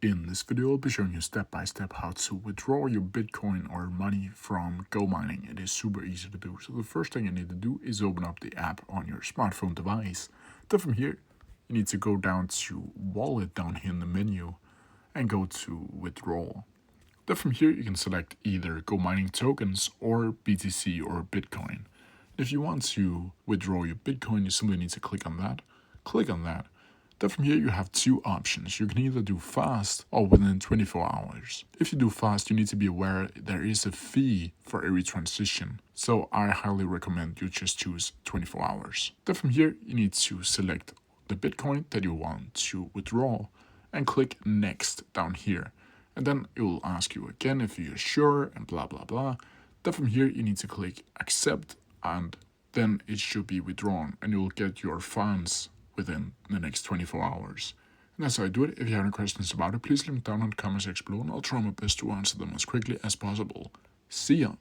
In this video, I'll be showing you step by step how to withdraw your Bitcoin or money from GoMining. It is super easy to do. So the first thing you need to do is open up the app on your smartphone device. Then from here, you need to go down to Wallet down here in the menu and go to Withdraw. Then from here, you can select either GoMining tokens or BTC or Bitcoin. If you want to withdraw your Bitcoin, you simply need to click on that. Click on that. Then from here you have two options. You can either do fast or within 24 hours. If you do fast, you need to be aware there is a fee for every transition. So I highly recommend you just choose 24 hours. Then from here you need to select the Bitcoin that you want to withdraw and click next down here. And then it will ask you again if you're sure and blah blah blah. Then from here you need to click accept and then it should be withdrawn and you will get your funds within the next 24 hours. And that's how I do it. If you have any questions about it, please leave them down in the comments section below and I'll try my best to answer them as quickly as possible. See ya!